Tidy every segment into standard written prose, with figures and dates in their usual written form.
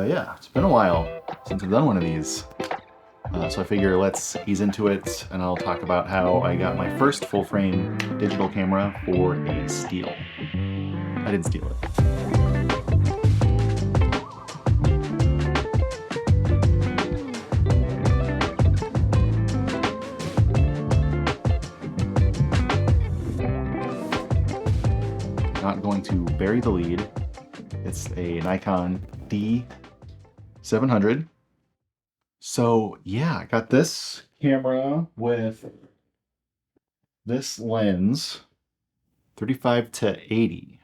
yeah, it's been a while since I've done one of these. So I figure let's ease into it, and I'll talk about how I got my first full-frame digital camera for a steal. I didn't steal it. Not going to bury the lead. It's a Nikon D700. So yeah, I got this camera with this lens, 35 to 80,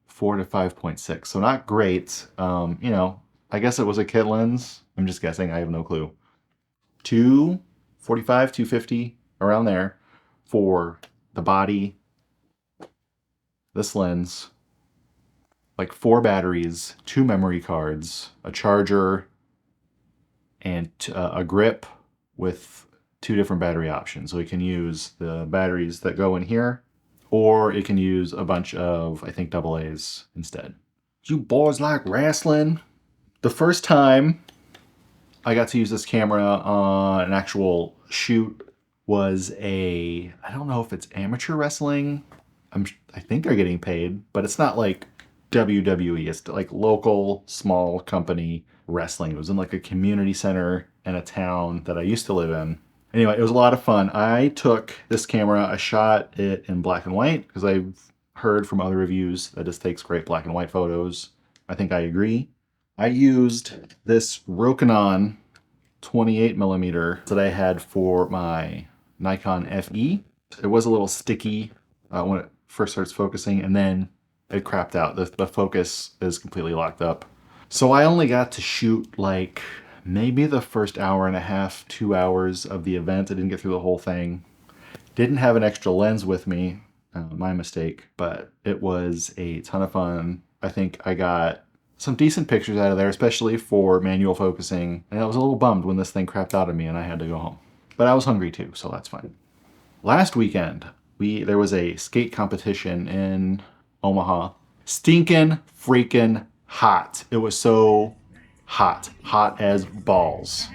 4 to 5.6. So not great. You know, I guess it was a kit lens. I'm just guessing. I have no clue. 245, 250, around there for the body, this lens, like 4 batteries, 2 memory cards, a charger, and a grip with 2 different battery options. So we can use the batteries that go in here, or it can use a bunch of, I think, AA's instead. You boys like wrestling? The first time I got to use this camera on an actual shoot was I don't know if it's amateur wrestling. I think they're getting paid, but it's not like WWE. It's like local, small company wrestling. It was in like a community center in a town that I used to live in. Anyway, it was a lot of fun. I took this camera, I shot it in black and white because I've heard from other reviews that this takes great black and white photos. I think I agree. I used this Rokinon 28mm that I had for my Nikon FE. It was a little sticky when it first starts focusing, and then it crapped out. The focus is completely locked up. So I only got to shoot like maybe the first hour and a half, 2 hours of the event. I didn't get through the whole thing. Didn't have an extra lens with me, my mistake, but it was a ton of fun. I think I got some decent pictures out of there, especially for manual focusing. And I was a little bummed when this thing crapped out of me and I had to go home. But I was hungry too, so that's fine. Last weekend, there was a skate competition in Omaha. Stinking freaking hot. It was so hot. Hot as balls.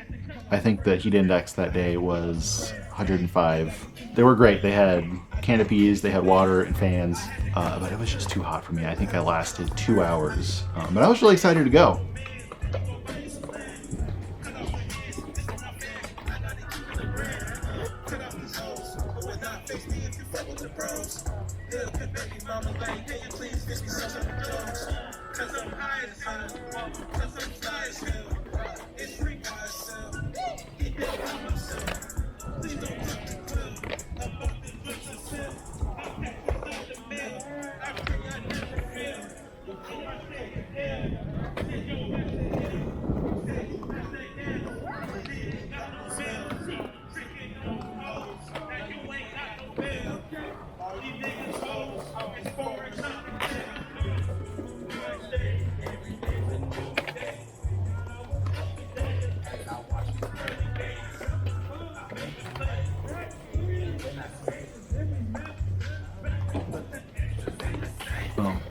I think the heat index that day was 105. They were great. They had canopies, they had water and fans, but it was just too hot for me. I think I lasted 2 hours, but I was really excited to go.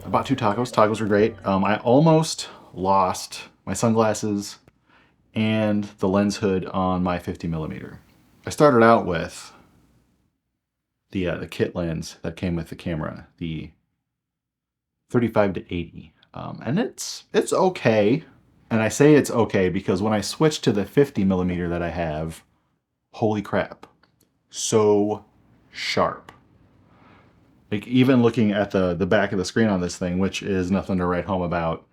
I bought 2 tacos. Tacos were great. I almost lost my sunglasses and the lens hood on my 50mm. I started out with the kit lens that came with the camera, the 35 to 80, and it's okay. And I say it's okay because when I switched to the 50mm that I have, holy crap, so sharp. Like, even looking at the back of the screen on this thing, which is nothing to write home about,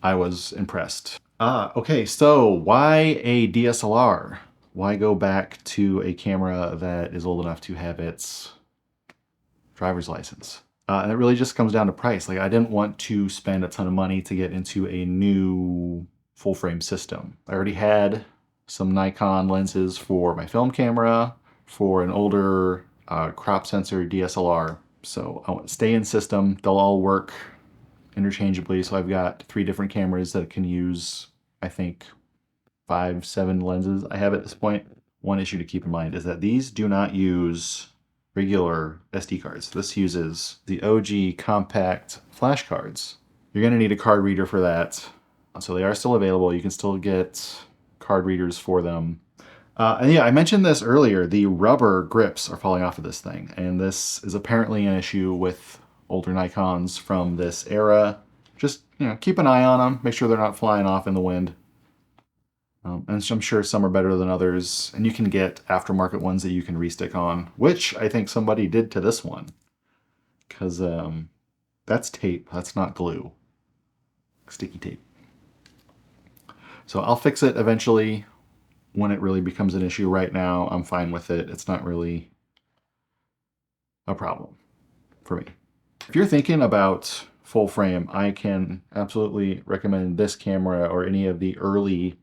I was impressed. Okay, so why a DSLR? Why go back to a camera that is old enough to have its driver's license? And it really just comes down to price. Like, I didn't want to spend a ton of money to get into a new full-frame system. I already had some Nikon lenses for my film camera, for an older crop sensor DSLR. So I want to stay in system. They'll all work interchangeably. So I've got 3 different cameras that can use, I think, 5, 7 lenses I have at this point. One issue to keep in mind is that these do not use regular SD cards. This uses the OG compact flash cards. You're going to need a card reader for that. So they are still available. You can still get card readers for them. And yeah, I mentioned this earlier. The rubber grips are falling off of this thing. And this is apparently an issue with older Nikons from this era. Just, keep an eye on them. Make sure they're not flying off in the wind. And I'm sure some are better than others. And you can get aftermarket ones that you can restick on, which I think somebody did to this one. Because that's tape. That's not glue. Sticky tape. So I'll fix it eventually when it really becomes an issue. Right now, I'm fine with it. It's not really a problem for me. If you're thinking about full frame, I can absolutely recommend this camera or any of the early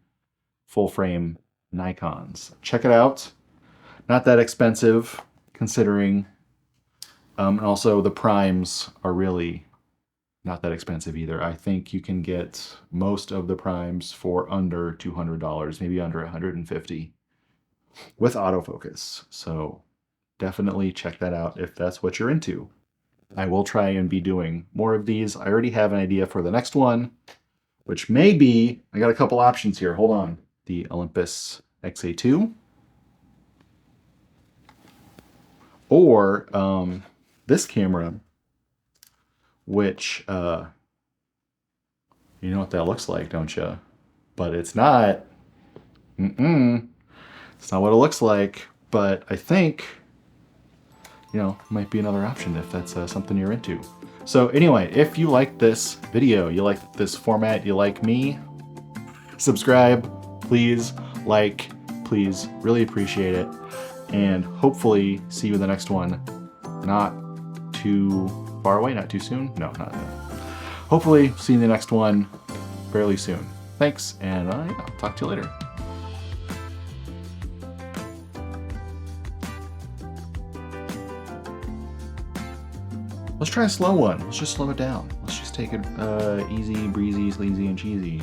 full frame Nikons. Check it out. Not that expensive considering, and also the primes are really not that expensive either. I think you can get most of the primes for under $200, maybe under $150 with autofocus. So definitely check that out if that's what you're into. I will try and be doing more of these. I already have an idea for the next one, which may be, I got a couple options here. Hold on. The Olympus XA2 or this camera, which you know what that looks like, don't you? But it's not. It's not what it looks like, but I think, might be another option if that's something you're into. So anyway, if you like this video, you like this format, you like me, subscribe, please, please, really appreciate it. And hopefully see you in the next one. Not too far away, not too soon. No, not that. Hopefully see you in the next one fairly soon. Thanks, and I'll talk to you later. Let's try a slow one. Let's just slow it down. Let's just take it easy, breezy, sleazy, and cheesy.